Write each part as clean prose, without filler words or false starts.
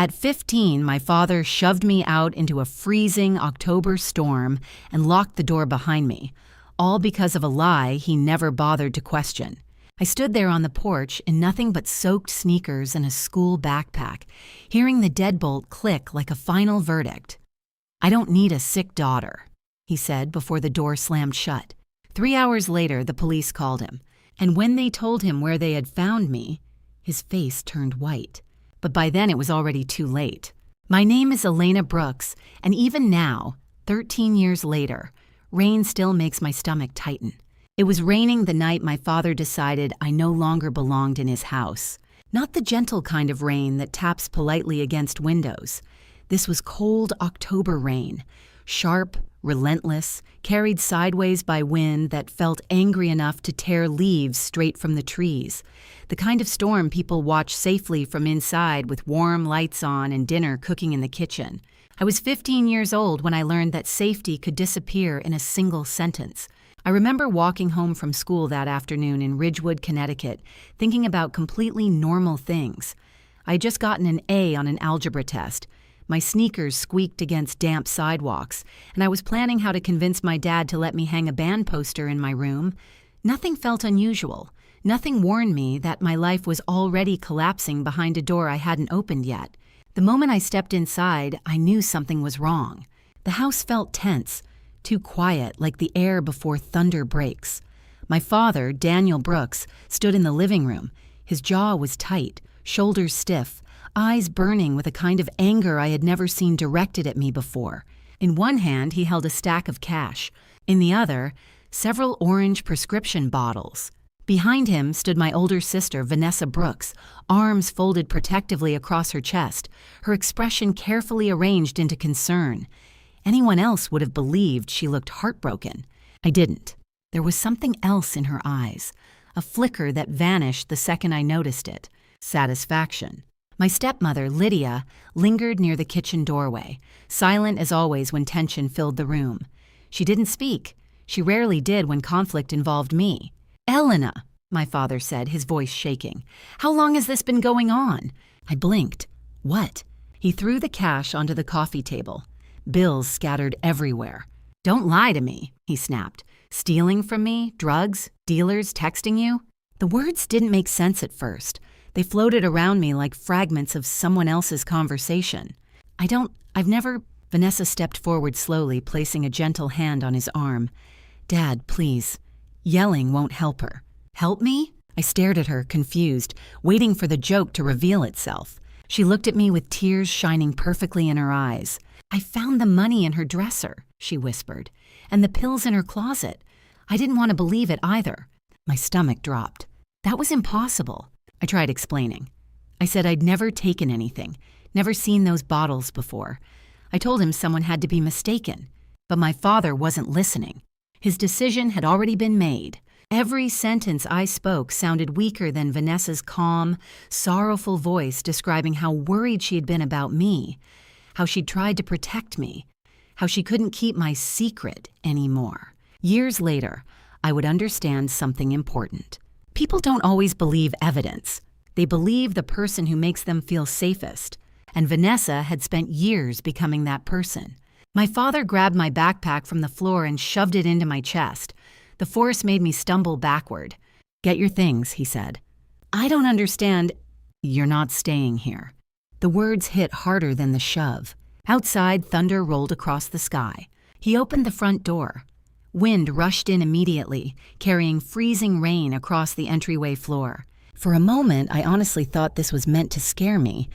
At 15, my father shoved me out into a freezing October storm and locked the door behind me, all because of a lie he never bothered to question. I stood there on the porch in nothing but soaked sneakers and a school backpack, hearing the deadbolt click like a final verdict. "I don't need a sick daughter," he said before the door slammed shut. 3 hours later, the police called him, and when they told him where they had found me, his face turned white. But by then it was already too late. My name is Lena Brooks, and even now, 13 years later, rain still makes my stomach tighten. It was raining the night my father decided I no longer belonged in his house. Not the gentle kind of rain that taps politely against windows. This was cold October rain, sharp, relentless, carried sideways by wind that felt angry enough to tear leaves straight from the trees. The kind of storm people watch safely from inside with warm lights on and dinner cooking in the kitchen. I was 15 years old when I learned that safety could disappear in a single sentence. I remember walking home from school that afternoon in Ridgewood, Connecticut, thinking about completely normal things. I had just gotten an A on an algebra test. My sneakers squeaked against damp sidewalks, and I was planning how to convince my dad to let me hang a band poster in my room. Nothing felt unusual. Nothing warned me that my life was already collapsing behind a door I hadn't opened yet. The moment I stepped inside, I knew something was wrong. The house felt tense, too quiet, like the air before thunder breaks. My father, Daniel Brooks, stood in the living room. His jaw was tight, shoulders stiff, eyes burning with a kind of anger I had never seen directed at me before. In one hand, he held a stack of cash. In the other, several orange prescription bottles. Behind him stood my older sister, Vanessa Brooks, arms folded protectively across her chest, her expression carefully arranged into concern. Anyone else would have believed she looked heartbroken. I didn't. There was something else in her eyes, a flicker that vanished the second I noticed it. Satisfaction. My stepmother, Lydia, lingered near the kitchen doorway, silent as always when tension filled the room. She didn't speak. She rarely did when conflict involved me. "Elena," my father said, his voice shaking. "How long has this been going on?" I blinked. "What?" He threw the cash onto the coffee table. Bills scattered everywhere. "Don't lie to me," he snapped. "Stealing from me? Drugs? Dealers texting you?" The words didn't make sense at first. They floated around me like fragments of someone else's conversation. I've never... Vanessa stepped forward slowly, placing a gentle hand on his arm. "Dad, please." Yelling won't help her. "Help me?" I stared at her, confused, waiting for the joke to reveal itself. She looked at me with tears shining perfectly in her eyes. "I found the money in her dresser," she whispered, "and the pills in her closet." I didn't want to believe it either. My stomach dropped. That was impossible. I tried explaining. I said I'd never taken anything, never seen those bottles before. I told him someone had to be mistaken. But my father wasn't listening. His decision had already been made. Every sentence I spoke sounded weaker than Vanessa's calm, sorrowful voice describing how worried she had been about me, how she'd tried to protect me, how she couldn't keep my secret anymore. Years later, I would understand something important. People don't always believe evidence. They believe the person who makes them feel safest. And Vanessa had spent years becoming that person. My father grabbed my backpack from the floor and shoved it into my chest. The force made me stumble backward. "Get your things," he said. "I don't understand." "You're not staying here." The words hit harder than the shove. Outside, thunder rolled across the sky. He opened the front door. Wind rushed in immediately, carrying freezing rain across the entryway floor. For a moment, I honestly thought this was meant to scare me,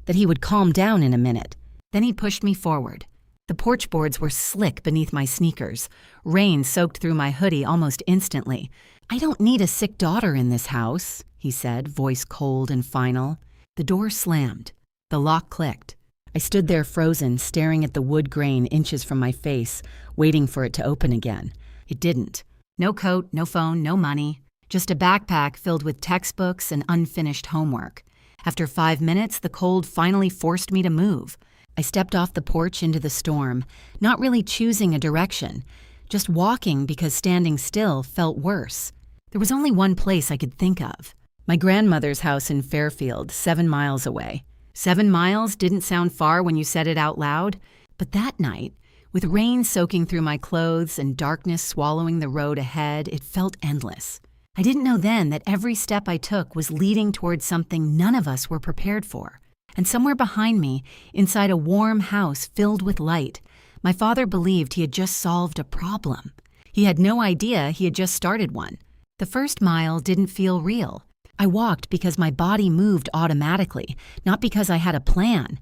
that he would calm down in a minute. Then he pushed me forward. The porch boards were slick beneath my sneakers. Rain soaked through my hoodie almost instantly. "I don't need a sick daughter in this house," he said, voice cold and final. The door slammed. The lock clicked. I stood there frozen, staring at the wood grain inches from my face, waiting for it to open again. It didn't. No coat, no phone, no money. Just a backpack filled with textbooks and unfinished homework. After 5 minutes, the cold finally forced me to move. I stepped off the porch into the storm, not really choosing a direction, just walking because standing still felt worse. There was only one place I could think of. My grandmother's house in Fairfield, 7 miles away. 7 miles didn't sound far when you said it out loud, but that night, with rain soaking through my clothes and darkness swallowing the road ahead, it felt endless. I didn't know then that every step I took was leading towards something none of us were prepared for. And somewhere behind me, inside a warm house filled with light, my father believed he had just solved a problem. He had no idea he had just started one. The first mile didn't feel real. I walked because my body moved automatically, not because I had a plan.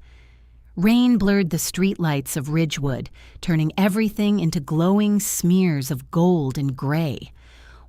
Rain blurred the streetlights of Ridgewood, turning everything into glowing smears of gold and gray.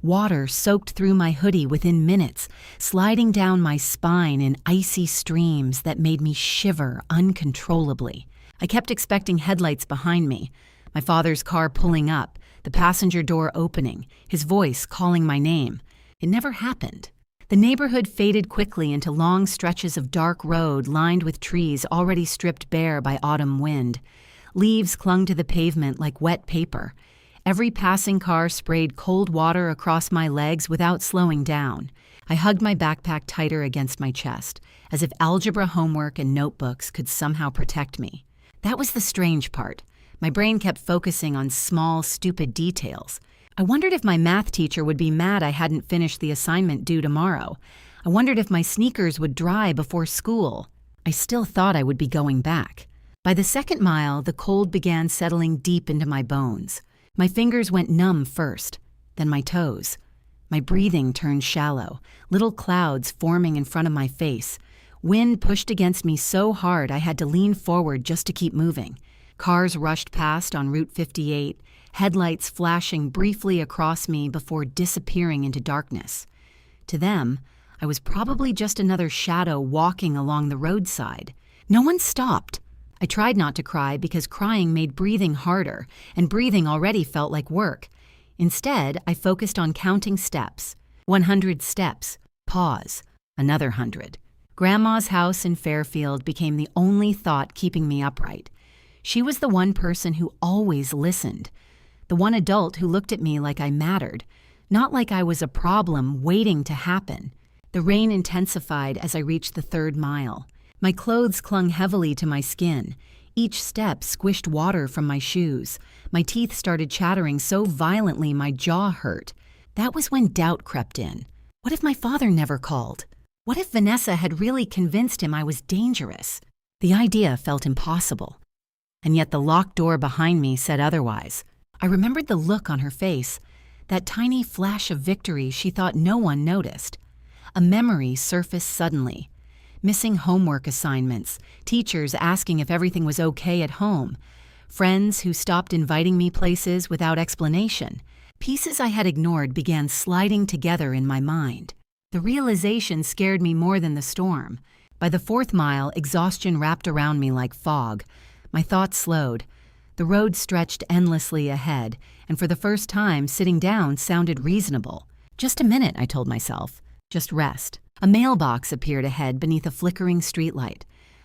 Water soaked through my hoodie within minutes, sliding down my spine in icy streams that made me shiver uncontrollably. I kept expecting headlights behind me, my father's car pulling up, the passenger door opening, his voice calling my name. It never happened. The neighborhood faded quickly into long stretches of dark road lined with trees already stripped bare by autumn wind. Leaves clung to the pavement like wet paper. Every passing car sprayed cold water across my legs without slowing down. I hugged my backpack tighter against my chest, as if algebra homework and notebooks could somehow protect me. That was the strange part. My brain kept focusing on small, stupid details. I wondered if my math teacher would be mad I hadn't finished the assignment due tomorrow. I wondered if my sneakers would dry before school. I still thought I would be going back. By the second mile, the cold began settling deep into my bones. My fingers went numb first, then my toes. My breathing turned shallow, little clouds forming in front of my face. Wind pushed against me so hard I had to lean forward just to keep moving. Cars rushed past on Route 58, headlights flashing briefly across me before disappearing into darkness. To them, I was probably just another shadow walking along the roadside. No one stopped. I tried not to cry because crying made breathing harder, and breathing already felt like work. Instead, I focused on counting steps. 100 steps. Pause. Another 100. Grandma's house in Fairfield became the only thought keeping me upright. She was the one person who always listened. The one adult who looked at me like I mattered, not like I was a problem waiting to happen. The rain intensified as I reached the 3rd mile. My clothes clung heavily to my skin. Each step squished water from my shoes. My teeth started chattering so violently my jaw hurt. That was when doubt crept in. What if my father never called? What if Vanessa had really convinced him I was dangerous? The idea felt impossible. And yet the locked door behind me said otherwise. I remembered the look on her face, that tiny flash of victory she thought no one noticed. A memory surfaced suddenly. Missing homework assignments, teachers asking if everything was okay at home, friends who stopped inviting me places without explanation. Pieces I had ignored began sliding together in my mind. The realization scared me more than the storm. By the 4th mile, exhaustion wrapped around me like fog. My thoughts slowed. The road stretched endlessly ahead, and for the first time, sitting down sounded reasonable. Just a minute, I told myself. Just rest. A mailbox appeared ahead beneath a flickering streetlight.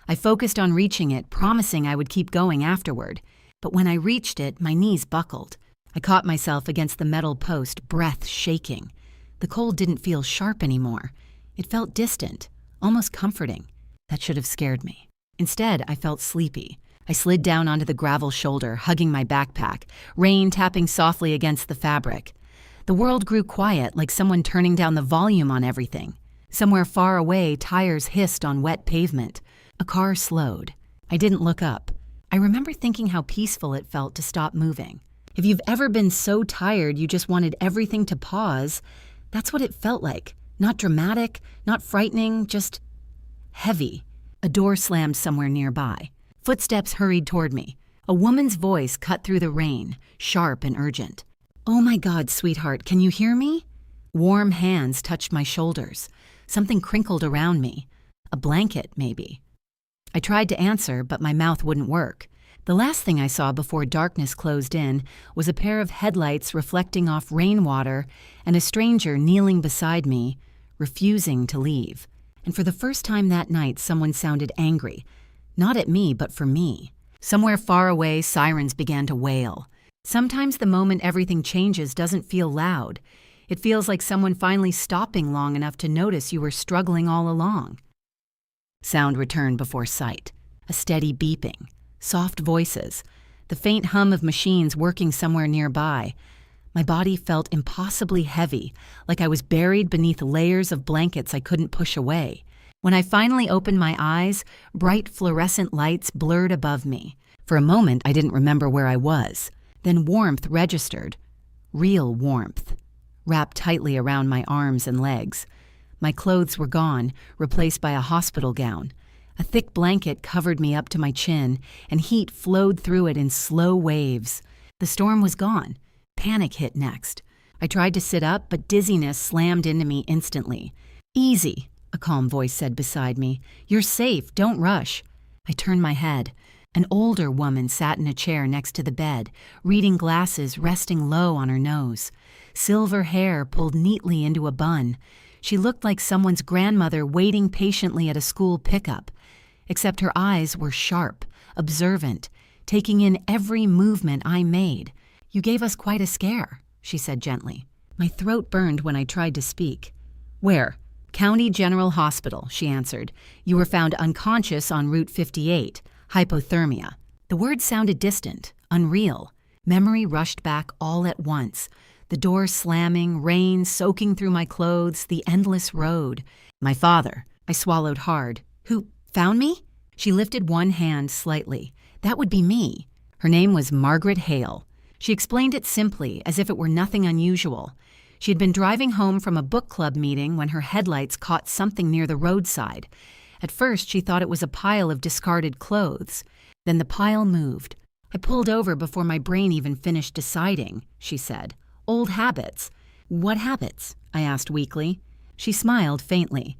I focused on reaching it, promising I would keep going afterward. But when I reached it, my knees buckled. I caught myself against the metal post, breath shaking. The cold didn't feel sharp anymore. It felt distant, almost comforting. That should have scared me. Instead, I felt sleepy. I slid down onto the gravel shoulder, hugging my backpack, rain tapping softly against the fabric. The world grew quiet, like someone turning down the volume on everything. Somewhere far away, tires hissed on wet pavement. A car slowed. I didn't look up. I remember thinking how peaceful it felt to stop moving. If you've ever been so tired you just wanted everything to pause, that's what it felt like. Not dramatic, not frightening, just heavy. A door slammed somewhere nearby. Footsteps hurried toward me. A woman's voice cut through the rain, sharp and urgent. "Oh my God, sweetheart, can you hear me?" Warm hands touched my shoulders. Something crinkled around me. A blanket, maybe. I tried to answer, but my mouth wouldn't work. The last thing I saw before darkness closed in was a pair of headlights reflecting off rainwater and a stranger kneeling beside me, refusing to leave. And for the first time that night, someone sounded angry. Not at me, but for me. Somewhere far away, sirens began to wail. Sometimes the moment everything changes doesn't feel loud. It feels like someone finally stopping long enough to notice you were struggling all along. Sound returned before sight. A steady beeping. Soft voices. The faint hum of machines working somewhere nearby. My body felt impossibly heavy, like I was buried beneath layers of blankets I couldn't push away. When I finally opened my eyes, bright fluorescent lights blurred above me. For a moment, I didn't remember where I was. Then warmth registered. Real warmth. Wrapped tightly around my arms and legs. My clothes were gone, replaced by a hospital gown. A thick blanket covered me up to my chin, and heat flowed through it in slow waves. The storm was gone. Panic hit next. I tried to sit up, but dizziness slammed into me instantly. "Easy," a calm voice said beside me. "You're safe, don't rush." I turned my head. An older woman sat in a chair next to the bed, reading glasses resting low on her nose. Silver hair pulled neatly into a bun. She looked like someone's grandmother waiting patiently at a school pickup. Except her eyes were sharp, observant, taking in every movement I made. "You gave us quite a scare," she said gently. My throat burned when I tried to speak. "Where?" "County General Hospital," she answered. "You were found unconscious on Route 58, hypothermia." The words sounded distant, unreal. Memory rushed back all at once. The door slamming, rain soaking through my clothes, the endless road. "My father." I swallowed hard. "Who found me?" She lifted one hand slightly. "That would be me." Her name was Margaret Hale. She explained it simply, as if it were nothing unusual. She had been driving home from a book club meeting when her headlights caught something near the roadside. At first, she thought it was a pile of discarded clothes. Then the pile moved. "I pulled over before my brain even finished deciding," she said. "Old habits." "What habits?" I asked weakly. She smiled faintly.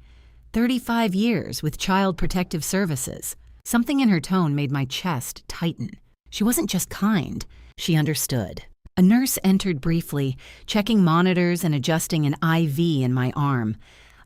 35 years with Child Protective Services. Something in her tone made my chest tighten. She wasn't just kind. She understood. A nurse entered briefly, checking monitors and adjusting an IV in my arm.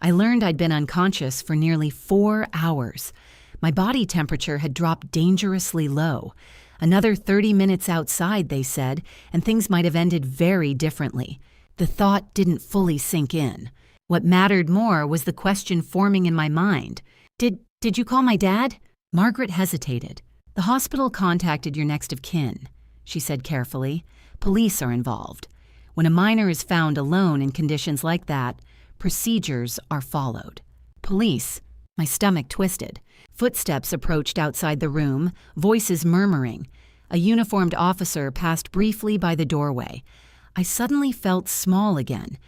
I learned I'd been unconscious for nearly 4 hours. My body temperature had dropped dangerously low. Another 30 minutes outside, they said, and things might have ended very differently. The thought didn't fully sink in. What mattered more was the question forming in my mind. Did you call my dad?" Margaret hesitated. "The hospital contacted your next of kin," she said carefully. "Police are involved. When a minor is found alone in conditions like that, procedures are followed." "Police?" My stomach twisted. Footsteps approached outside the room, voices murmuring. A uniformed officer passed briefly by the doorway. I suddenly felt small again.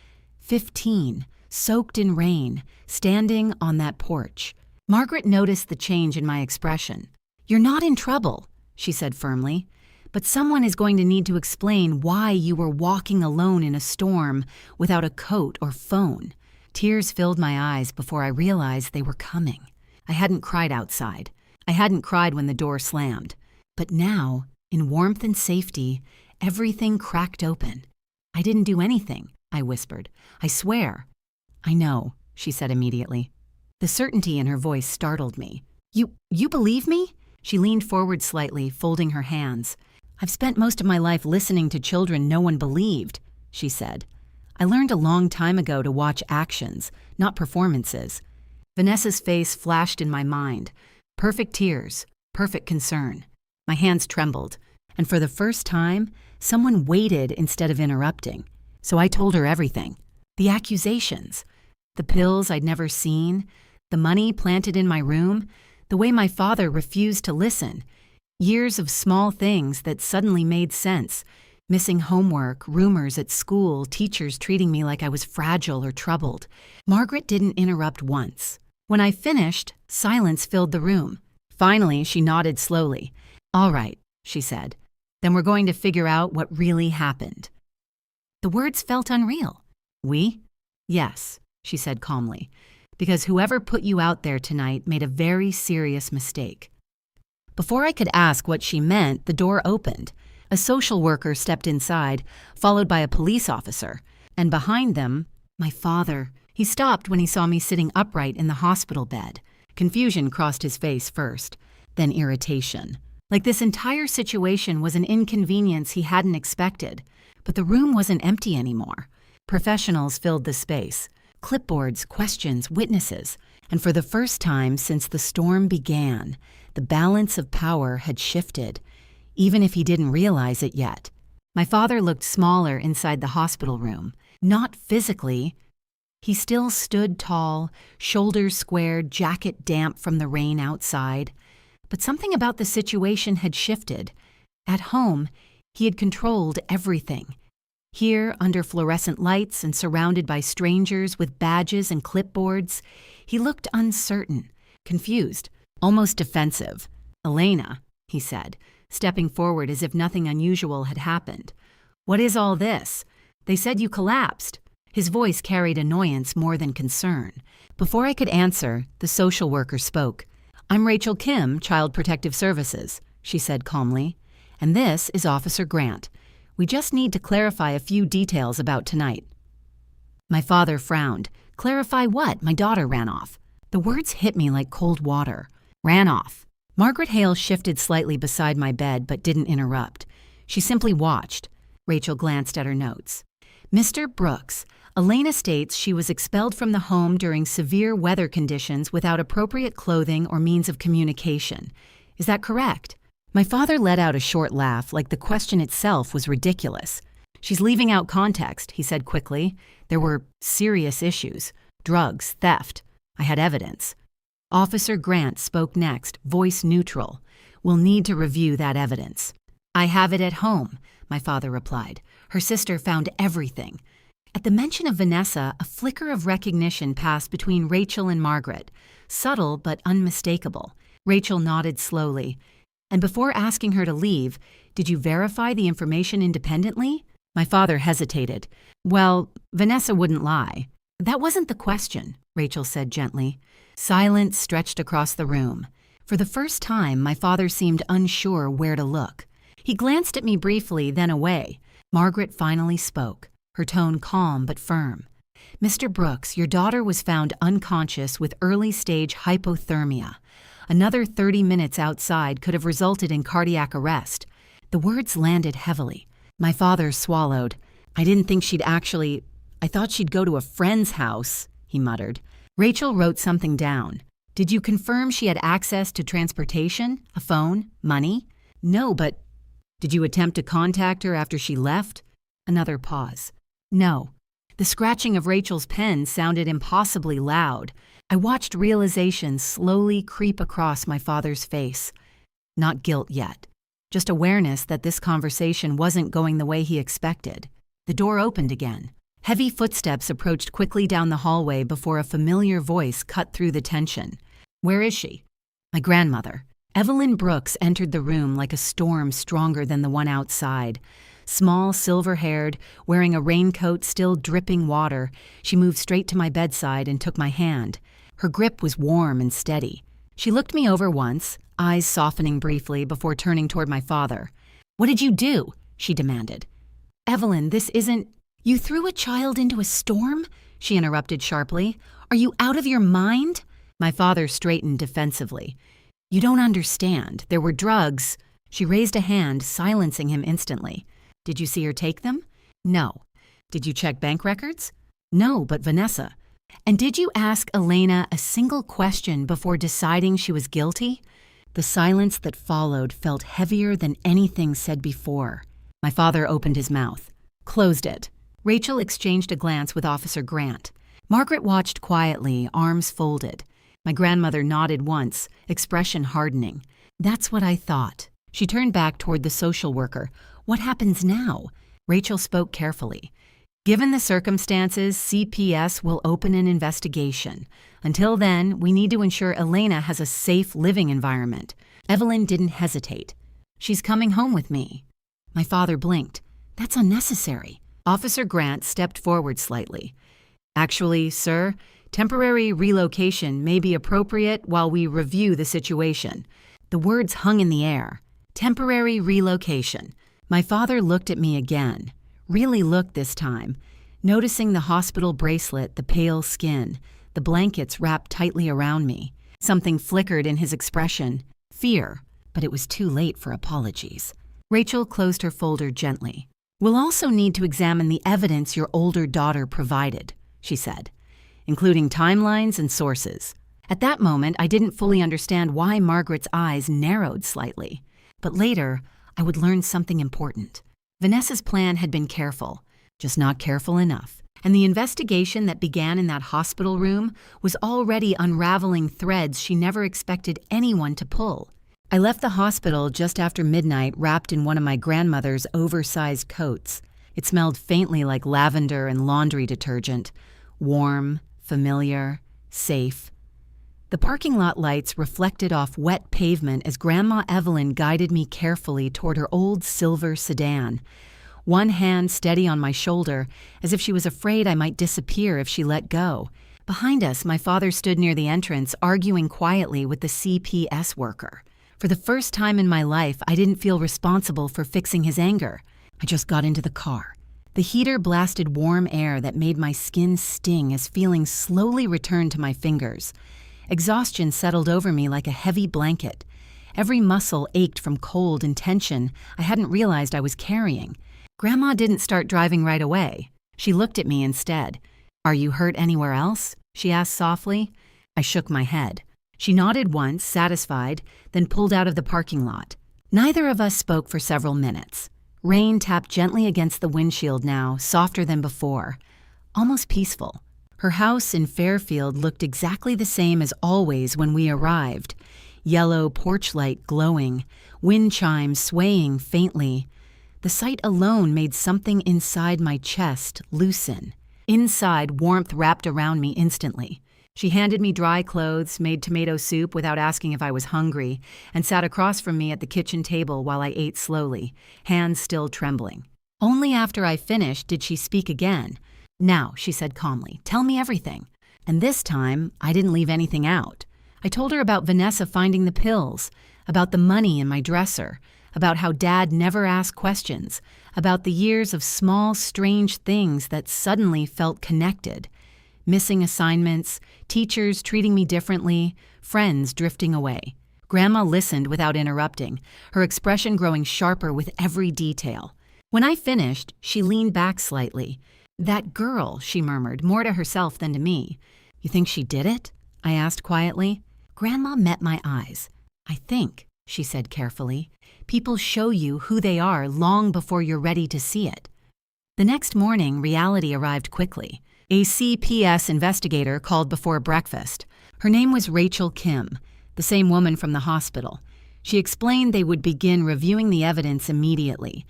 15, soaked in rain, standing on that porch. Margaret noticed the change in my expression. "You're not in trouble," she said firmly. "But someone is going to need to explain why you were walking alone in a storm without a coat or phone." Tears filled my eyes before I realized they were coming. I hadn't cried outside. I hadn't cried when the door slammed. But now, in warmth and safety, everything cracked open. "I didn't do anything," I whispered. "I swear." "I know," she said immediately. The certainty in her voice startled me. You believe me?" She leaned forward slightly, folding her hands. "I've spent most of my life listening to children no one believed," she said. "I learned a long time ago to watch actions, not performances." Vanessa's face flashed in my mind. Perfect tears, perfect concern. My hands trembled, and for the first time, someone waited instead of interrupting. So I told her everything. The accusations, the pills I'd never seen, the money planted in my room, the way my father refused to listen. Years of small things that suddenly made sense. Missing homework, rumors at school, teachers treating me like I was fragile or troubled. Margaret didn't interrupt once. When I finished, silence filled the room. Finally, she nodded slowly. "All right," she said. "Then we're going to figure out what really happened." The words felt unreal. "We?" "Yes," she said calmly, "because whoever put you out there tonight made a very serious mistake." Before I could ask what she meant, the door opened. A social worker stepped inside, followed by a police officer, and behind them, my father. He stopped when he saw me sitting upright in the hospital bed. Confusion crossed his face first, then irritation. Like this entire situation was an inconvenience he hadn't expected. But the room wasn't empty anymore. Professionals filled the space. Clipboards, questions, witnesses. And for the first time since the storm began, the balance of power had shifted, even if he didn't realize it yet. My father looked smaller inside the hospital room. Not physically. He still stood tall, shoulders squared, jacket damp from the rain outside. But something about the situation had shifted. At home, he had controlled everything. Here, under fluorescent lights and surrounded by strangers with badges and clipboards, he looked uncertain, confused, almost defensive. "Elena," he said, stepping forward as if nothing unusual had happened. "What is all this? They said you collapsed." His voice carried annoyance more than concern. Before I could answer, the social worker spoke. "I'm Rachel Kim, Child Protective Services," she said calmly. "And this is Officer Grant. We just need to clarify a few details about tonight." My father frowned. "Clarify what?" My daughter ran off. The words hit me like cold water. Ran off. Margaret Hale shifted slightly beside my bed but didn't interrupt. She simply watched. Rachel glanced at her notes. "Mr. Brooks, Elena states she was expelled from the home during severe weather conditions without appropriate clothing or means of communication. Is that correct?" My father let out a short laugh, like the question itself was ridiculous. "She's leaving out context," he said quickly. "There were serious issues. Drugs, theft. I had evidence." Officer Grant spoke next, voice neutral. "We'll need to review that evidence." "I have it at home," my father replied. "Her sister found everything." At the mention of Vanessa, a flicker of recognition passed between Rachel and Margaret, subtle but unmistakable. Rachel nodded slowly. "And before asking her to leave, did you verify the information independently?" My father hesitated. "Well, Vanessa wouldn't lie." "That wasn't the question," Rachel said gently. Silence stretched across the room. For the first time, my father seemed unsure where to look. He glanced at me briefly, then away. Margaret finally spoke, her tone calm but firm. "Mr. Brooks, your daughter was found unconscious with early-stage hypothermia. Another 30 minutes outside could have resulted in cardiac arrest." The words landed heavily. My father swallowed. I thought she'd go to a friend's house," he muttered. Rachel wrote something down. "Did you confirm she had access to transportation, a phone, money?" "No, but..." "Did you attempt to contact her after she left?" Another pause. "No." The scratching of Rachel's pen sounded impossibly loud. I watched realization slowly creep across my father's face. Not guilt yet. Just awareness that this conversation wasn't going the way he expected. The door opened again. Heavy footsteps approached quickly down the hallway before a familiar voice cut through the tension. "Where is she?" "My grandmother." Evelyn Brooks entered the room like a storm stronger than the one outside. Small, silver-haired, wearing a raincoat still dripping water, she moved straight to my bedside and took my hand. Her grip was warm and steady. She looked me over once, eyes softening briefly before turning toward my father. "What did you do?" she demanded. "Evelyn, this isn't..." "You threw a child into a storm?" she interrupted sharply. "Are you out of your mind?" My father straightened defensively. "You don't understand. There were drugs." She raised a hand, silencing him instantly. "Did you see her take them?" "No." "Did you check bank records?" "No, but Vanessa." "And did you ask Elena a single question before deciding she was guilty?" The silence that followed felt heavier than anything said before. My father opened his mouth. "Closed it." Rachel exchanged a glance with Officer Grant. Margaret watched quietly, arms folded. My grandmother nodded once, expression hardening. "That's what I thought." She turned back toward the social worker. "What happens now?" Rachel spoke carefully. "Given the circumstances, CPS will open an investigation. Until then, we need to ensure Elena has a safe living environment." Evelyn didn't hesitate. "She's coming home with me." My father blinked. "That's unnecessary." Officer Grant stepped forward slightly. "Actually, sir, temporary relocation may be appropriate while we review the situation." The words hung in the air. Temporary relocation. My father looked at me again. Really looked this time, noticing the hospital bracelet, the pale skin, the blankets wrapped tightly around me. Something flickered in his expression. Fear. But it was too late for apologies. Rachel closed her folder gently. "We'll also need to examine the evidence your older daughter provided," she said. including timelines and sources. At that moment, I didn't fully understand why Margaret's eyes narrowed slightly. But later, I would learn something important. Vanessa's plan had been careful, just not careful enough. And the investigation that began in that hospital room was already unraveling threads she never expected anyone to pull. I left the hospital just after midnight, wrapped in one of my grandmother's oversized coats. It smelled faintly like lavender and laundry detergent. Warm, familiar, safe. The parking lot lights reflected off wet pavement as Grandma Evelyn guided me carefully toward her old silver sedan. One hand steady on my shoulder, as if she was afraid I might disappear if she let go. Behind us, my father stood near the entrance, arguing quietly with the CPS worker. For the first time in my life, I didn't feel responsible for fixing his anger. I just got into the car. The heater blasted warm air that made my skin sting as feelings slowly returned to my fingers. Exhaustion settled over me like a heavy blanket. Every muscle ached from cold and tension I hadn't realized I was carrying. Grandma didn't start driving right away. She looked at me instead. "Are you hurt anywhere else?" she asked softly. I shook my head. She nodded once, satisfied, then pulled out of the parking lot. Neither of us spoke for several minutes. Rain tapped gently against the windshield now, softer than before. Almost peaceful. Her house in Fairfield looked exactly the same as always when we arrived. Yellow porch light glowing, wind chimes swaying faintly. The sight alone made something inside my chest loosen. Inside, warmth wrapped around me instantly. She handed me dry clothes, made tomato soup without asking if I was hungry, and sat across from me at the kitchen table while I ate slowly, hands still trembling. Only after I finished did she speak again. "Now," she said calmly, "tell me everything." And this time, I didn't leave anything out. I told her about Vanessa finding the pills, about the money in my dresser, about how Dad never asked questions, about the years of small, strange things that suddenly felt connected. Missing assignments, teachers treating me differently, friends drifting away. Grandma listened without interrupting, her expression growing sharper with every detail. When I finished, she leaned back slightly. "That girl," she murmured, more to herself than to me. "You think she did it?" I asked quietly. Grandma met my eyes. "I think," she said carefully, "people show you who they are long before you're ready to see it." The next morning, reality arrived quickly. A CPS investigator called before breakfast. Her name was Rachel Kim, the same woman from the hospital. She explained they would begin reviewing the evidence immediately.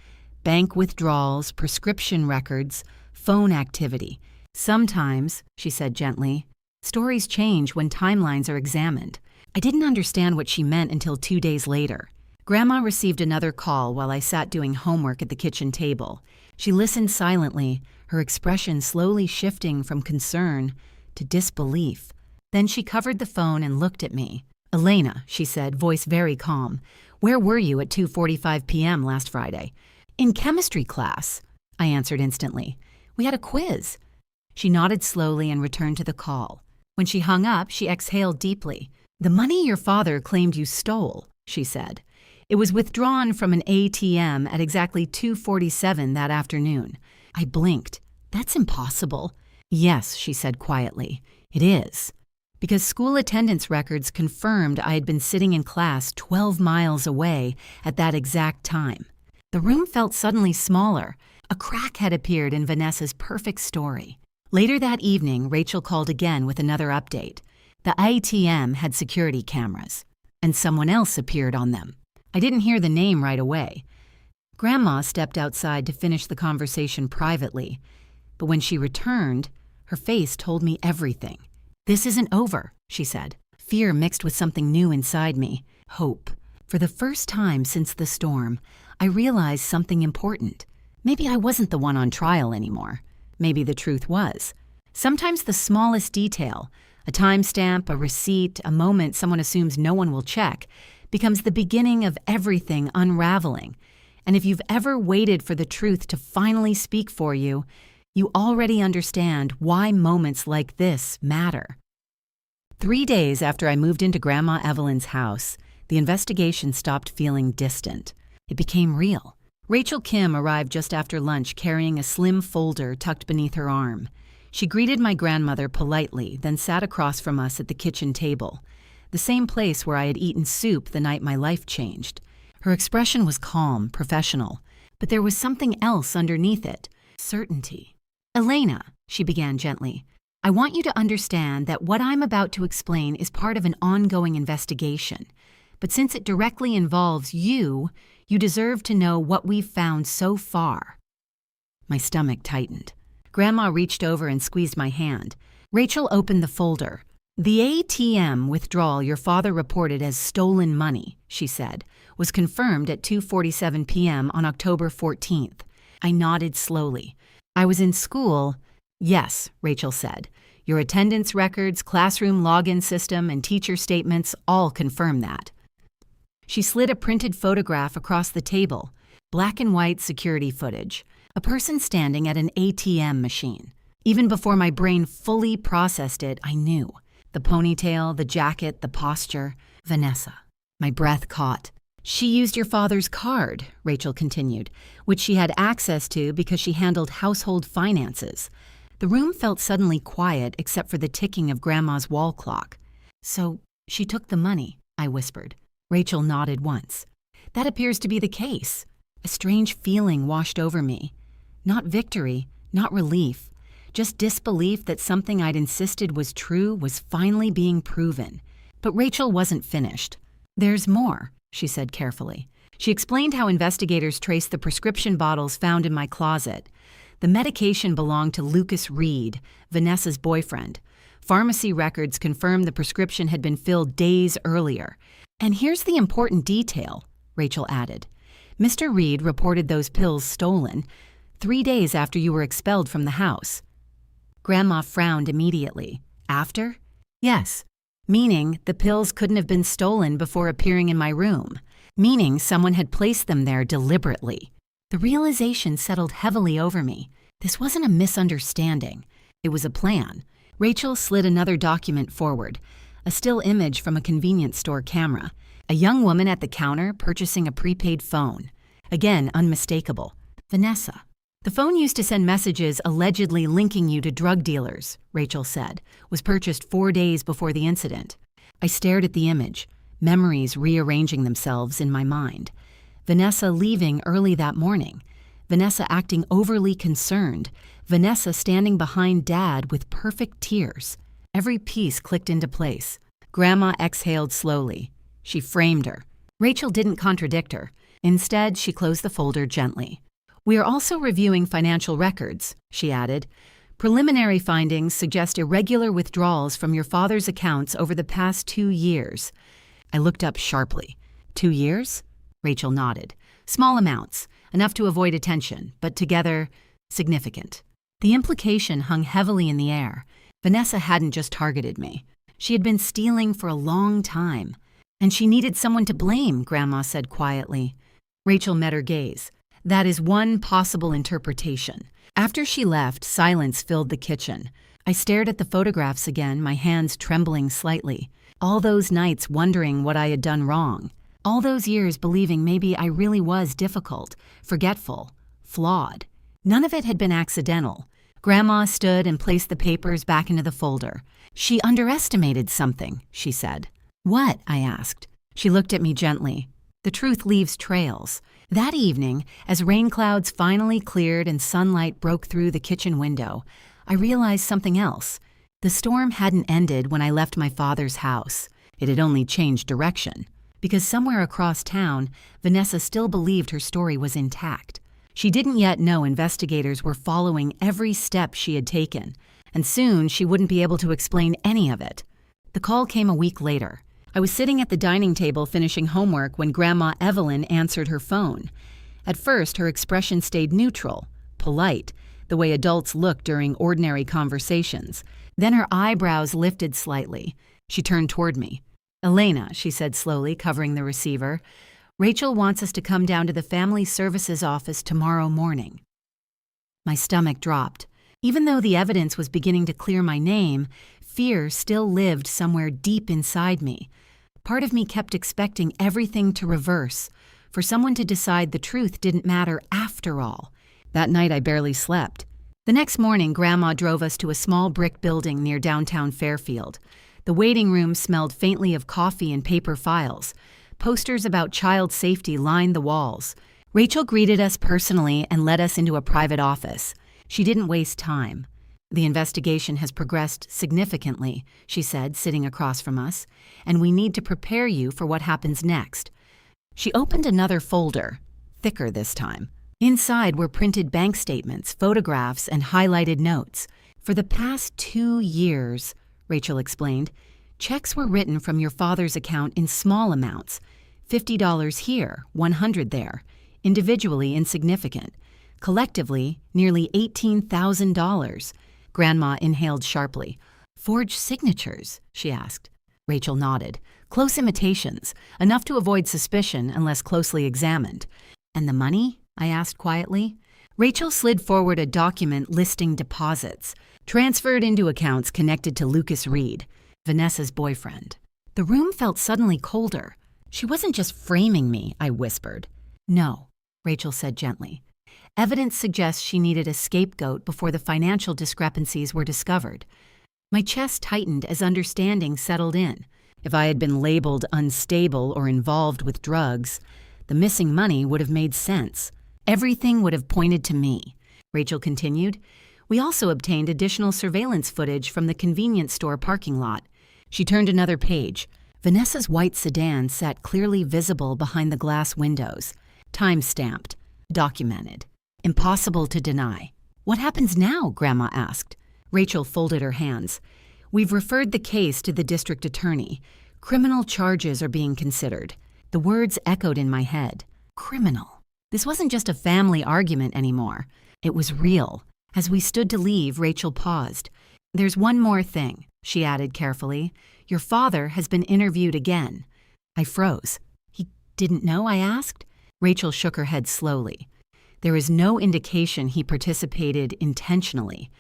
Bank withdrawals, prescription records, phone activity. "Sometimes," she said gently, "stories change when timelines are examined." I didn't understand what she meant until 2 days later. Grandma received another call while I sat doing homework at the kitchen table. She listened silently, her expression slowly shifting from concern to disbelief. Then she covered the phone and looked at me. "Elena," she said, voice very calm, "where were you at 2:45 p.m. last Friday?" "In chemistry class," I answered instantly. "We had a quiz." She nodded slowly and returned to the call. When she hung up, she exhaled deeply. "The money your father claimed you stole," she said. "It was withdrawn from an ATM at exactly 2:47 that afternoon." I blinked. "That's impossible." "Yes," she said quietly, "it is. Because school attendance records confirmed I had been sitting in class 12 miles away at that exact time." The room felt suddenly smaller. A crack had appeared in Vanessa's perfect story. Later that evening, Rachel called again with another update. The ATM had security cameras, and someone else appeared on them. I didn't hear the name right away. Grandma stepped outside to finish the conversation privately, but when she returned, her face told me everything. "This isn't over," she said. Fear mixed with something new inside me, hope. For the first time since the storm, I realized something important. Maybe I wasn't the one on trial anymore. Maybe the truth was. Sometimes the smallest detail, a timestamp, a receipt, a moment someone assumes no one will check, becomes the beginning of everything unraveling. And if you've ever waited for the truth to finally speak for you, you already understand why moments like this matter. 3 days after I moved into Grandma Evelyn's house, the investigation stopped feeling distant. It became real. Rachel Kim arrived just after lunch carrying a slim folder tucked beneath her arm. She greeted my grandmother politely, then sat across from us at the kitchen table, the same place where I had eaten soup the night my life changed. Her expression was calm, professional, but there was something else underneath it, certainty. "Elena," she began gently, "I want you to understand that what I'm about to explain is part of an ongoing investigation. But since it directly involves you, you deserve to know what we've found so far." My stomach tightened. Grandma reached over and squeezed my hand. Rachel opened the folder. "The ATM withdrawal your father reported as stolen money," she said, "was confirmed at 2:47 p.m. on October 14th. I nodded slowly. "I was in school." "Yes," Rachel said. "Your attendance records, classroom login system, and teacher statements all confirm that." She slid a printed photograph across the table, black and white security footage, a person standing at an ATM machine. Even before my brain fully processed it, I knew. The ponytail, the jacket, the posture. Vanessa. My breath caught. "She used your father's card," Rachel continued, "which she had access to because she handled household finances." The room felt suddenly quiet except for the ticking of Grandma's wall clock. "So she took the money," I whispered. Rachel nodded once. "That appears to be the case." A strange feeling washed over me. Not victory, not relief, just disbelief that something I'd insisted was true was finally being proven. But Rachel wasn't finished. "There's more," she said carefully. She explained how investigators traced the prescription bottles found in my closet. The medication belonged to Lucas Reed, Vanessa's boyfriend. Pharmacy records confirmed the prescription had been filled days earlier. "And here's the important detail," Rachel added. "Mr. Reed reported those pills stolen 3 days after you were expelled from the house." Grandma frowned immediately. "After?" "Yes. Meaning the pills couldn't have been stolen before appearing in my room. Meaning someone had placed them there deliberately." The realization settled heavily over me. This wasn't a misunderstanding. It was a plan. Rachel slid another document forward, a still image from a convenience store camera. A young woman at the counter purchasing a prepaid phone. Again, unmistakable. Vanessa. "The phone used to send messages allegedly linking you to drug dealers," Rachel said, "was purchased 4 days before the incident." I stared at the image, memories rearranging themselves in my mind. Vanessa leaving early that morning. Vanessa acting overly concerned. Vanessa standing behind Dad with perfect tears. Every piece clicked into place. Grandma exhaled slowly. She framed her. Rachel didn't contradict her. Instead, she closed the folder gently. "We are also reviewing financial records," she added. "Preliminary findings suggest irregular withdrawals from your father's accounts over the past 2 years." I looked up sharply. 2 years? Rachel nodded. "Small amounts, enough to avoid attention, but together, significant." The implication hung heavily in the air. Vanessa hadn't just targeted me. She had been stealing for a long time. "And she needed someone to blame," Grandma said quietly. Rachel met her gaze. "That is one possible interpretation." After she left, silence filled the kitchen. I stared at the photographs again, my hands trembling slightly. All those nights wondering what I had done wrong. All those years believing maybe I really was difficult, forgetful, flawed. None of it had been accidental. Grandma stood and placed the papers back into the folder. "She underestimated something," she said. "What?" I asked. She looked at me gently. "The truth leaves trails." That evening, as rain clouds finally cleared and sunlight broke through the kitchen window, I realized something else. The storm hadn't ended when I left my father's house. It had only changed direction. Because somewhere across town, Vanessa still believed her story was intact. She didn't yet know investigators were following every step she had taken, and soon she wouldn't be able to explain any of it. The call came a week later. I was sitting at the dining table finishing homework when Grandma Evelyn answered her phone. At first, her expression stayed neutral, polite, the way adults look during ordinary conversations. Then her eyebrows lifted slightly. She turned toward me. "Elena," she said slowly, covering the receiver, "Rachel wants us to come down to the Family Services office tomorrow morning." My stomach dropped. Even though the evidence was beginning to clear my name, fear still lived somewhere deep inside me. Part of me kept expecting everything to reverse, for someone to decide the truth didn't matter after all. That night I barely slept. The next morning, Grandma drove us to a small brick building near downtown Fairfield. The waiting room smelled faintly of coffee and paper files. Posters about child safety lined the walls. Rachel greeted us personally and led us into a private office. She didn't waste time. "The investigation has progressed significantly," she said, sitting across from us, "and we need to prepare you for what happens next." She opened another folder, thicker this time. Inside were printed bank statements, photographs, and highlighted notes. "For the past 2 years," Rachel explained, "checks were written from your father's account in small amounts, $50 here, $100 there, individually insignificant. Collectively, nearly $18,000. Grandma inhaled sharply. "Forged signatures?" she asked. Rachel nodded. "Close imitations, enough to avoid suspicion unless closely examined." "And the money?" I asked quietly. Rachel slid forward a document listing deposits, transferred into accounts connected to Lucas Reed, Vanessa's boyfriend. The room felt suddenly colder. "She wasn't just framing me," I whispered. "No," Rachel said gently. "Evidence suggests she needed a scapegoat before the financial discrepancies were discovered." My chest tightened as understanding settled in. If I had been labeled unstable or involved with drugs, the missing money would have made sense. Everything would have pointed to me. Rachel continued. "We also obtained additional surveillance footage from the convenience store parking lot." She turned another page. Vanessa's white sedan sat clearly visible behind the glass windows. Time-stamped. Documented. Impossible to deny. "What happens now?" Grandma asked. Rachel folded her hands. "We've referred the case to the district attorney. Criminal charges are being considered." The words echoed in my head. Criminal. This wasn't just a family argument anymore. It was real. As we stood to leave, Rachel paused. "There's one more thing," she added carefully. "Your father has been interviewed again." I froze. "He didn't know?" I asked. Rachel shook her head slowly. "There is no indication he participated intentionally,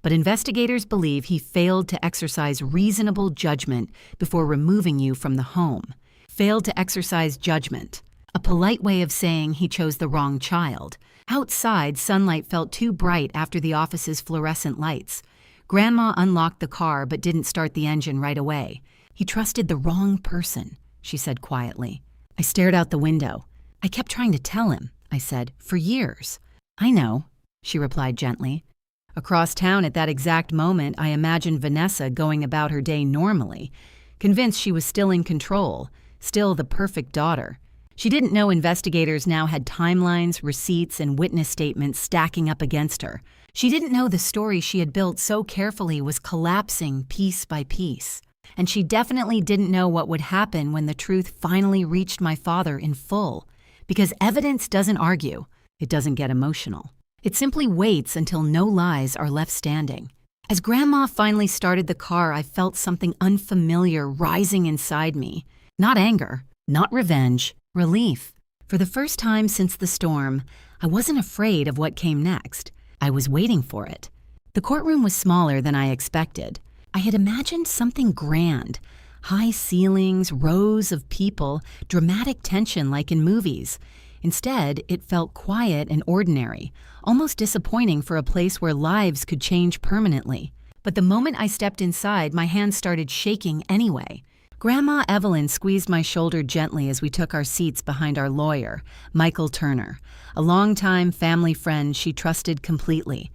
but investigators believe he failed to exercise reasonable judgment before removing you from the home." Failed to exercise judgment. A polite way of saying he chose the wrong child. Outside, sunlight felt too bright after the office's fluorescent lights. Grandma unlocked the car but didn't start the engine right away. "He trusted the wrong person," she said quietly. I stared out the window. "I kept trying to tell him," I said, "for years." "I know," she replied gently. Across town at that exact moment, I imagined Vanessa going about her day normally, convinced she was still in control, still the perfect daughter. She didn't know investigators now had timelines, receipts, and witness statements stacking up against her. She didn't know the story she had built so carefully was collapsing piece by piece. And she definitely didn't know what would happen when the truth finally reached my father in full. Because evidence doesn't argue. It doesn't get emotional. It simply waits until no lies are left standing. As Grandma finally started the car, I felt something unfamiliar rising inside me. Not anger, not revenge, relief. For the first time since the storm, I wasn't afraid of what came next. I was waiting for it. The courtroom was smaller than I expected. I had imagined something grand. High ceilings, rows of people, dramatic tension like in movies. Instead, it felt quiet and ordinary, almost disappointing for a place where lives could change permanently. But the moment I stepped inside, my hands started shaking anyway. Grandma Evelyn squeezed my shoulder gently as we took our seats behind our lawyer, Michael Turner, a longtime family friend she trusted completely.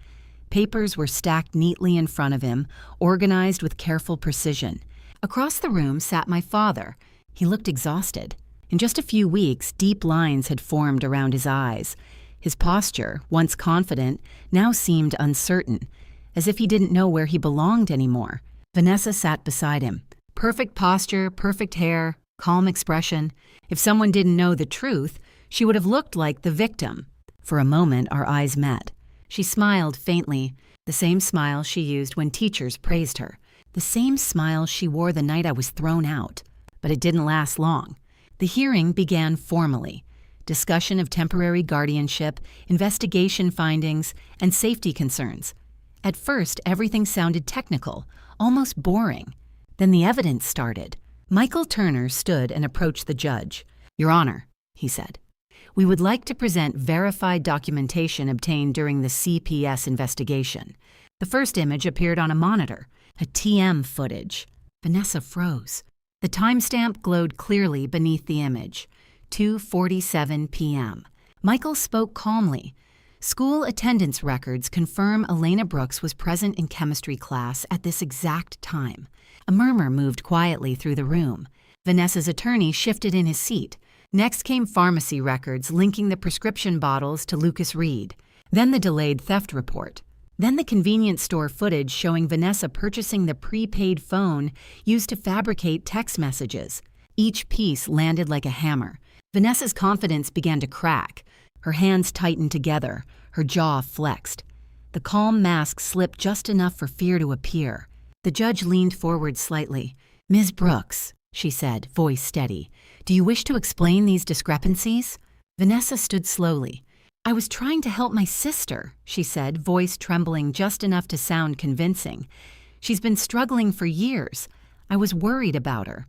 Papers were stacked neatly in front of him, organized with careful precision. Across the room sat my father. He looked exhausted. In just a few weeks, deep lines had formed around his eyes. His posture, once confident, now seemed uncertain, as if he didn't know where he belonged anymore. Vanessa sat beside him. Perfect posture, perfect hair, calm expression. If someone didn't know the truth, she would have looked like the victim. For a moment, our eyes met. She smiled faintly, the same smile she used when teachers praised her, the same smile she wore the night I was thrown out. But it didn't last long. The hearing began formally. Discussion of temporary guardianship, investigation findings, and safety concerns. At first, everything sounded technical, almost boring. Then the evidence started. Michael Turner stood and approached the judge. "Your Honor," he said, We would like to present verified documentation obtained during the CPS investigation. The first image appeared on a monitor, a TM footage. Vanessa froze. The timestamp glowed clearly beneath the image, 2:47 p.m. Michael spoke calmly. School attendance records confirm Lena Brooks was present in chemistry class at this exact time. A murmur moved quietly through the room. Vanessa's attorney shifted in his seat. Next came pharmacy records linking the prescription bottles to Lucas Reed. Then the delayed theft report. Then the convenience store footage showing Vanessa purchasing the prepaid phone used to fabricate text messages. Each piece landed like a hammer. Vanessa's confidence began to crack. Her hands tightened together, her jaw flexed. The calm mask slipped just enough for fear to appear. The judge leaned forward slightly. "Ms. Brooks," she said, voice steady, "do you wish to explain these discrepancies?" Vanessa stood slowly. "I was trying to help my sister," she said, voice trembling just enough to sound convincing. "She's been struggling for years. I was worried about her."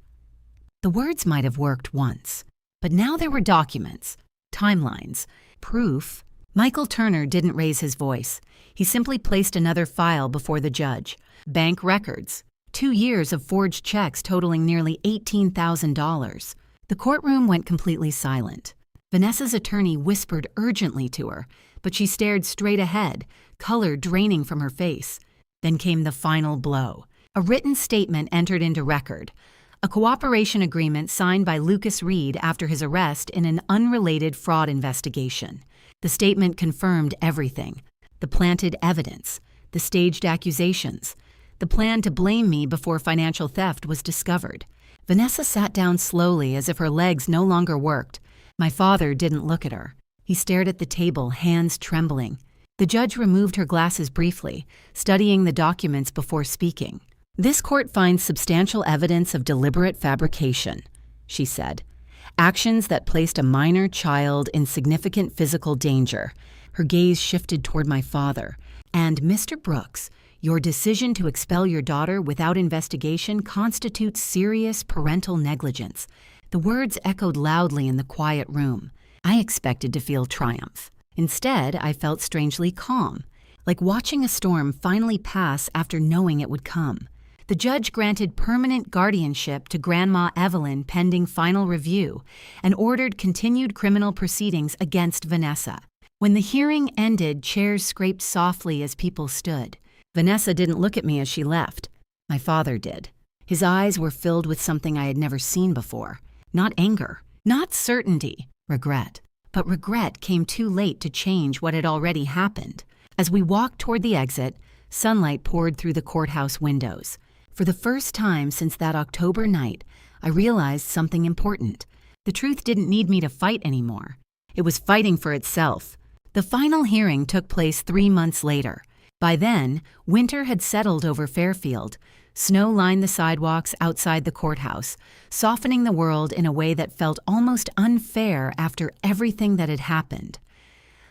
The words might have worked once, but now there were documents, timelines, proof. Michael Turner didn't raise his voice. He simply placed another file before the judge. Bank records. 2 years of forged checks totaling nearly $18,000. The courtroom went completely silent. Vanessa's attorney whispered urgently to her, but she stared straight ahead, color draining from her face. Then came the final blow. A written statement entered into record. A cooperation agreement signed by Lucas Reed after his arrest in an unrelated fraud investigation. The statement confirmed everything. The planted evidence, the staged accusations, the plan to blame me before financial theft was discovered. Vanessa sat down slowly as if her legs no longer worked. My father didn't look at her. He stared at the table, hands trembling. The judge removed her glasses briefly, studying the documents before speaking. "This court finds substantial evidence of deliberate fabrication," she said. "Actions that placed a minor child in significant physical danger." Her gaze shifted toward my father. "And Mr. Brooks, your decision to expel your daughter without investigation constitutes serious parental negligence." The words echoed loudly in the quiet room. I expected to feel triumph. Instead, I felt strangely calm, like watching a storm finally pass after knowing it would come. The judge granted permanent guardianship to Grandma Evelyn pending final review and ordered continued criminal proceedings against Vanessa. When the hearing ended, chairs scraped softly as people stood. Vanessa didn't look at me as she left. My father did. His eyes were filled with something I had never seen before. Not anger, not certainty, regret. But regret came too late to change what had already happened. As we walked toward the exit, sunlight poured through the courthouse windows. For the first time since that October night, I realized something important. The truth didn't need me to fight anymore. It was fighting for itself. The final hearing took place 3 months later. By then, winter had settled over Fairfield. Snow lined the sidewalks outside the courthouse, softening the world in a way that felt almost unfair after everything that had happened.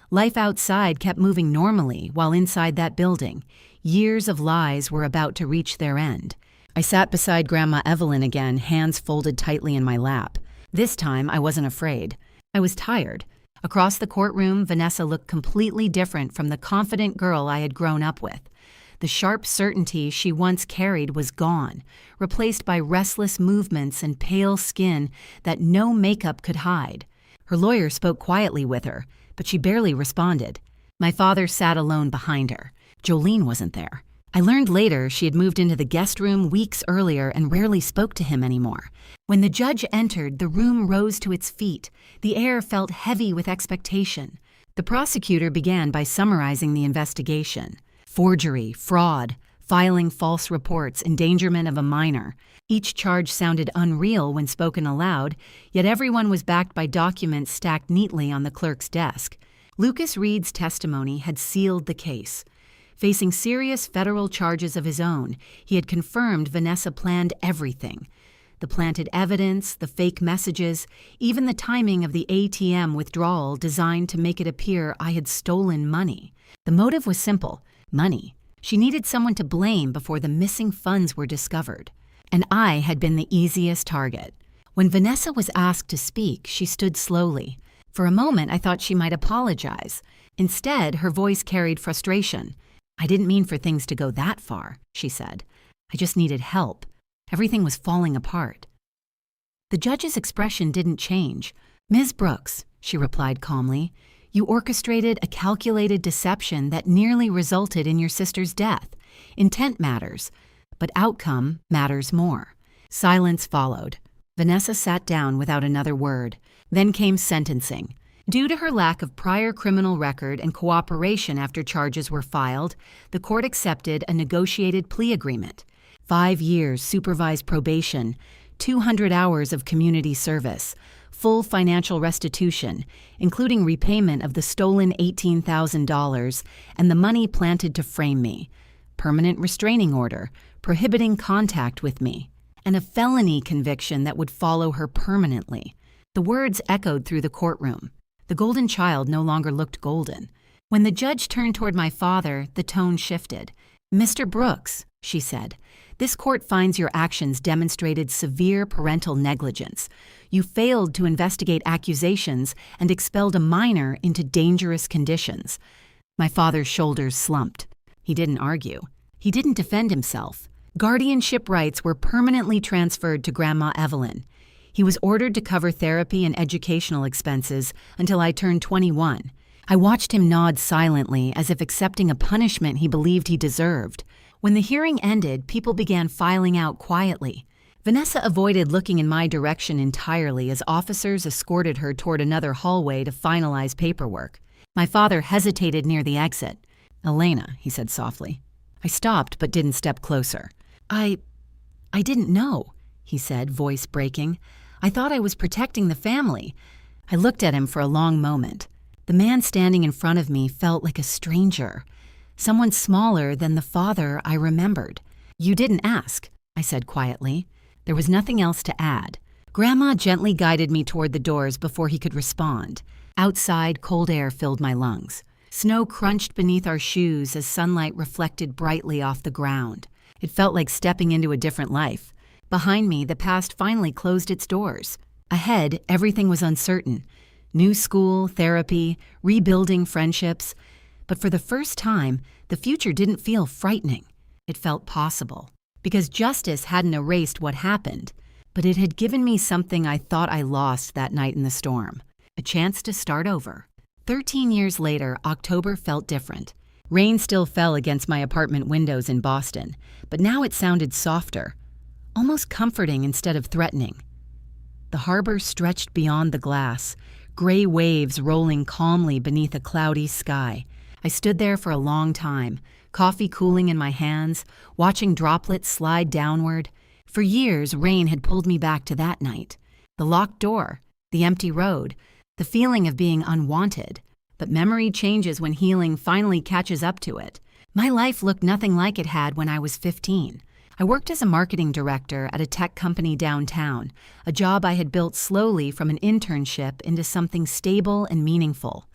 Life outside kept moving normally, while inside that building, years of lies were about to reach their end. I sat beside Grandma Evelyn again, hands folded tightly in my lap. This time, I wasn't afraid. I was tired. Across the courtroom, Vanessa looked completely different from the confident girl I had grown up with. The sharp certainty she once carried was gone, replaced by restless movements and pale skin that no makeup could hide. Her lawyer spoke quietly with her, but she barely responded. My father sat alone behind her. Jolene wasn't there. I learned later she had moved into the guest room weeks earlier and rarely spoke to him anymore. When the judge entered, the room rose to its feet. The air felt heavy with expectation. The prosecutor began by summarizing the investigation. Forgery, fraud, filing false reports, endangerment of a minor. Each charge sounded unreal when spoken aloud, yet everyone was backed by documents stacked neatly on the clerk's desk. Lucas Reed's testimony had sealed the case. Facing serious federal charges of his own, he had confirmed Vanessa planned everything. The planted evidence, the fake messages, even the timing of the ATM withdrawal designed to make it appear I had stolen money. The motive was simple: money. She needed someone to blame before the missing funds were discovered. And I had been the easiest target. When Vanessa was asked to speak, she stood slowly. For a moment, I thought she might apologize. Instead, her voice carried frustration. "I didn't mean for things to go that far," she said. "I just needed help. Everything was falling apart." The judge's expression didn't change. "Ms. Brooks," she replied calmly, "you orchestrated a calculated deception that nearly resulted in your sister's death. Intent matters, but outcome matters more." Silence followed. Vanessa sat down without another word. Then came sentencing. Due to her lack of prior criminal record and cooperation after charges were filed, the court accepted a negotiated plea agreement. 5 years supervised probation, 200 hours of community service, full financial restitution, including repayment of the stolen $18,000 and the money planted to frame me, permanent restraining order, prohibiting contact with me, and a felony conviction that would follow her permanently. The words echoed through the courtroom. The golden child no longer looked golden. When the judge turned toward my father, the tone shifted. "Mr. Brooks," she said, "this court finds your actions demonstrated severe parental negligence. You failed to investigate accusations and expelled a minor into dangerous conditions." My father's shoulders slumped. He didn't argue. He didn't defend himself. Guardianship rights were permanently transferred to Grandma Evelyn. He was ordered to cover therapy and educational expenses until I turned 21. I watched him nod silently as if accepting a punishment he believed he deserved. When the hearing ended, people began filing out quietly. Vanessa avoided looking in my direction entirely as officers escorted her toward another hallway to finalize paperwork. My father hesitated near the exit. "Elena," he said softly. I stopped but didn't step closer. I didn't know," he said, voice breaking. "I thought I was protecting the family." I looked at him for a long moment. The man standing in front of me felt like a stranger, someone smaller than the father I remembered. "You didn't ask," I said quietly. There was nothing else to add. Grandma gently guided me toward the doors before he could respond. Outside, cold air filled my lungs. Snow crunched beneath our shoes as sunlight reflected brightly off the ground. It felt like stepping into a different life. Behind me, the past finally closed its doors. Ahead, everything was uncertain. New school, therapy, rebuilding friendships. But for the first time, the future didn't feel frightening. It felt possible. Because justice hadn't erased what happened, but it had given me something I thought I lost that night in the storm. A chance to start over. 13 years later, October felt different. Rain still fell against my apartment windows in Boston, but now it sounded softer, almost comforting instead of threatening. The harbor stretched beyond the glass, gray waves rolling calmly beneath a cloudy sky. I stood there for a long time, coffee cooling in my hands, watching droplets slide downward. For years, rain had pulled me back to that night. The locked door, the empty road, the feeling of being unwanted. But memory changes when healing finally catches up to it. My life looked nothing like it had when I was 15. I worked as a marketing director at a tech company downtown, a job I had built slowly from an internship into something stable and meaningful.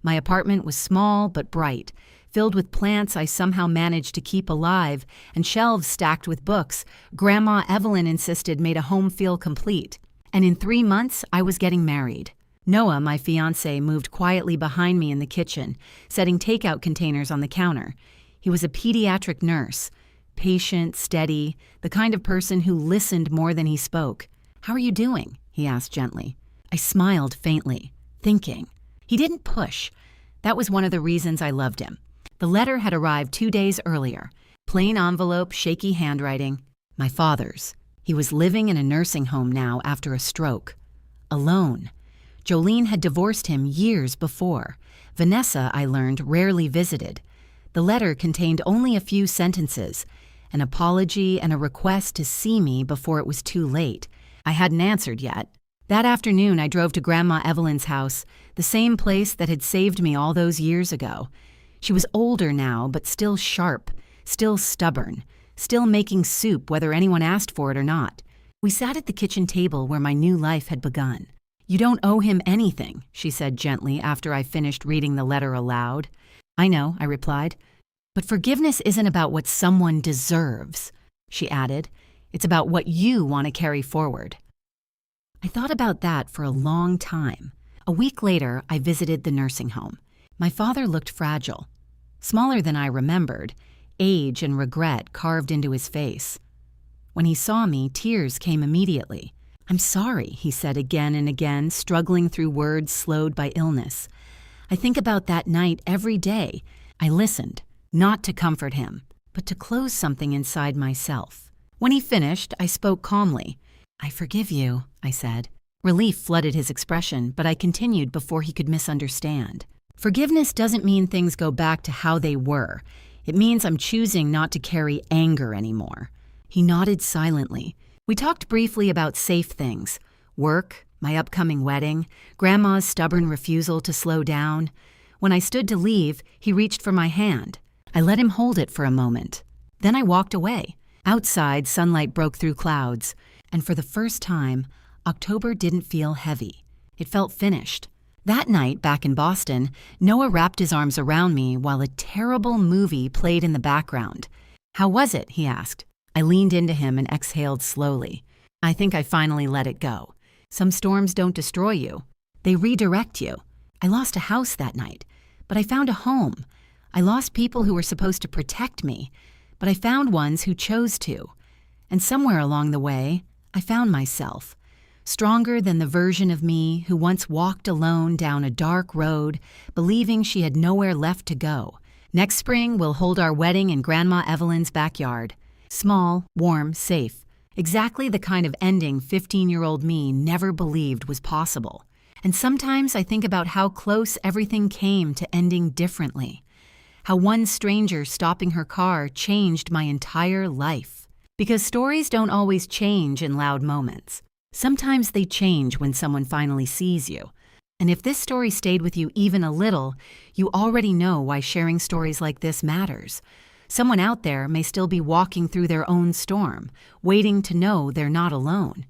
My apartment was small but bright, filled with plants I somehow managed to keep alive, and shelves stacked with books Grandma Evelyn insisted made a home feel complete. And in 3 months, I was getting married. Noah, my fiancé, moved quietly behind me in the kitchen, setting takeout containers on the counter. He was a pediatric nurse, patient, steady, the kind of person who listened more than he spoke. "How are you doing?" he asked gently. I smiled faintly, thinking. He didn't push. That was one of the reasons I loved him. The letter had arrived 2 days earlier. Plain envelope, shaky handwriting. My father's. He was living in a nursing home now after a stroke. Alone. Jolene had divorced him years before. Vanessa, I learned, rarely visited. The letter contained only a few sentences, an apology and a request to see me before it was too late. I hadn't answered yet. That afternoon, I drove to Grandma Evelyn's house, the same place that had saved me all those years ago. She was older now, but still sharp, still stubborn, still making soup whether anyone asked for it or not. We sat at the kitchen table where my new life had begun. "You don't owe him anything," she said gently after I finished reading the letter aloud. "I know," I replied. "But forgiveness isn't about what someone deserves," she added. "It's about what you want to carry forward." I thought about that for a long time. A week later, I visited the nursing home. My father looked fragile, smaller than I remembered, age and regret carved into his face. When he saw me, tears came immediately. "I'm sorry," he said again and again, struggling through words slowed by illness. I think about that night every day. I listened, not to comfort him, but to close something inside myself. When he finished, I spoke calmly. "I forgive you," I said. Relief flooded his expression, but I continued before he could misunderstand. Forgiveness doesn't mean things go back to how they were. It means I'm choosing not to carry anger anymore. He nodded silently. We talked briefly about safe things: work, my upcoming wedding, Grandma's stubborn refusal to slow down. When I stood to leave, he reached for my hand. I let him hold it for a moment. Then I walked away. Outside, sunlight broke through clouds, and for the first time, October didn't feel heavy. It felt finished. That night, back in Boston, Noah wrapped his arms around me while a terrible movie played in the background. "How was it?" he asked. I leaned into him and exhaled slowly. "I think I finally let it go. Some storms don't destroy you. They redirect you. I lost a house that night, but I found a home. I lost people who were supposed to protect me, but I found ones who chose to. And somewhere along the way, I found myself, stronger than the version of me who once walked alone down a dark road, believing she had nowhere left to go. Next spring, we'll hold our wedding in Grandma Evelyn's backyard. Small, warm, safe. Exactly the kind of ending 15-year-old me never believed was possible. And sometimes I think about how close everything came to ending differently. How one stranger stopping her car changed my entire life. Because stories don't always change in loud moments. Sometimes they change when someone finally sees you. And if this story stayed with you even a little, you already know why sharing stories like this matters. Someone out there may still be walking through their own storm, waiting to know they're not alone.